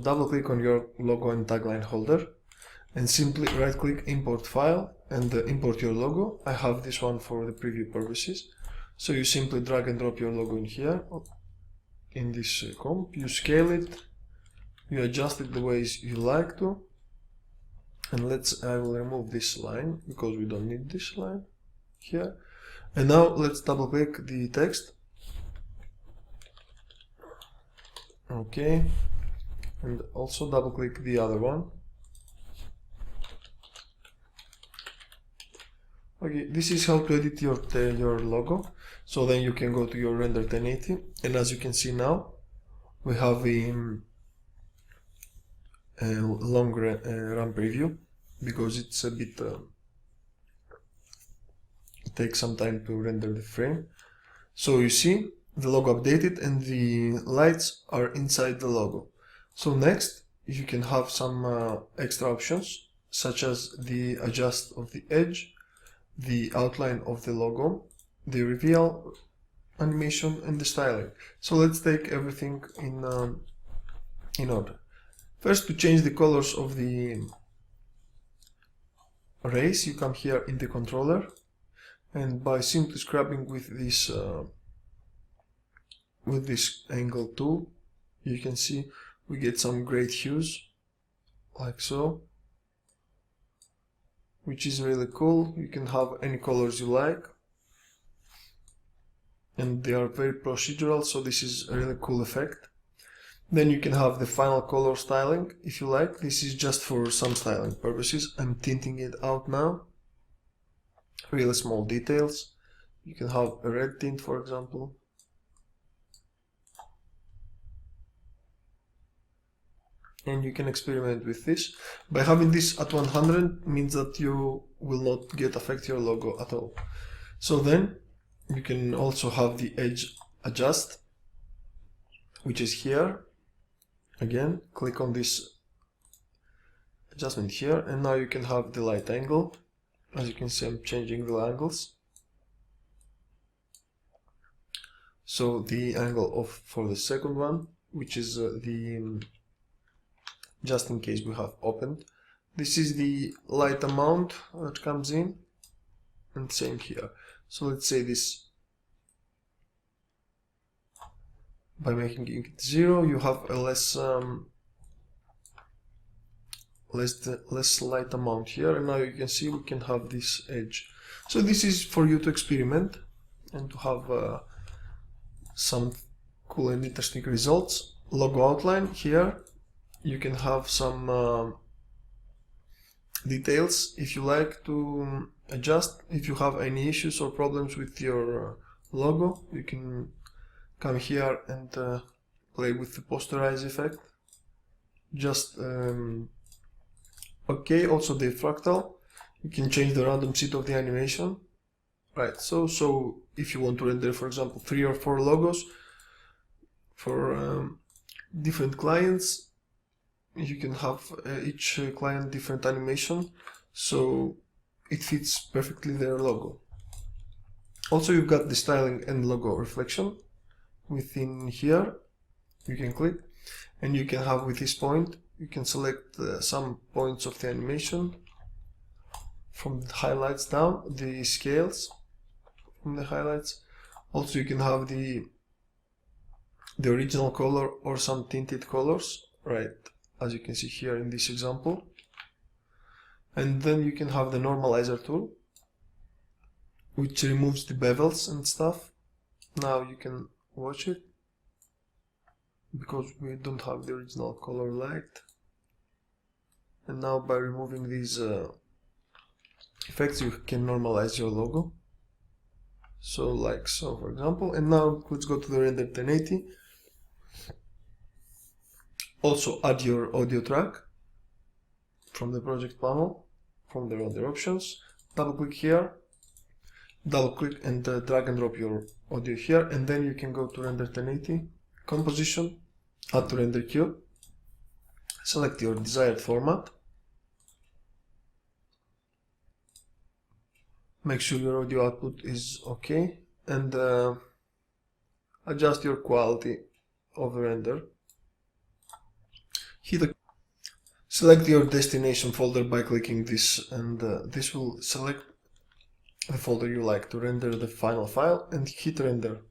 double click on your logo and tagline holder and simply right click import file and import your logo. I have this one for the preview purposes. So you simply drag and drop your logo in here, in this comp, you scale it, you adjust it the ways you like to, and I will remove this line because we don't need this line here. And now let's double click the text. Okay, and also double click the other one. Okay, this is how to edit your logo. So then you can go to your render 1080, and as you can see now, we have a long run preview because it's a bit it takes some time to render the frame. So you see the logo updated and the lights are inside the logo. So next you can have some extra options such as the adjust of the edge, the outline of the logo, the reveal animation, and the styling. So let's take everything in order. First, to change the colors of the rays, you come here in the controller, and by simply scrubbing with this angle tool, you can see we get some great hues, like so, which is really cool. You can have any colors you like, and they are very procedural, so this is a really cool effect. Then you can have the final color styling if you like. This is just for some styling purposes. I'm tinting it out now. Really small details. You can have a red tint, for example. And you can experiment with this. By having this at 100 means that you will not affect your logo at all. So then you can also have the edge adjust, which is here. Again, click on this adjustment here, and now you can have the light angle. As you can see, I'm changing the angles. So the angle for the second one, which is just in case we have opened. This is the light amount that comes in, and same here. So let's say this, by making it 0, you have a less light amount here, and now you can see we can have this edge. So this is for you to experiment and to have some cool and interesting results. Logo outline here, you can have some details if you like to adjust. If you have any issues or problems with your logo, you can come here and play with the posterize effect. Just okay. Also the fractal, you can change the random seed of the animation, right? So if you want to render, for example, 3 or 4 logos for different clients, you can have each client different animation, so it fits perfectly their logo. Also, you've got the styling and logo reflection. Within here, you can click, and you can have with this point, you can select some points of the animation from the highlights down, the scales from the highlights. Also, you can have the original color or some tinted colors, right, as you can see here in this example. And then you can have the normalizer tool, which removes the bevels and stuff. Now you can watch it, because we don't have the original color light. And now by removing these effects, you can normalize your logo. So like so, for example. And now let's go to the render 1080. Also add your audio track from the project panel, from the render options. Double click here, double click and drag and drop your audio here, and then you can go to render 1080, composition, add to render queue, select your desired format, make sure your audio output is okay, and adjust your quality of the render. Select your destination folder by clicking this, and this will select the folder you like to render the final file, and hit render.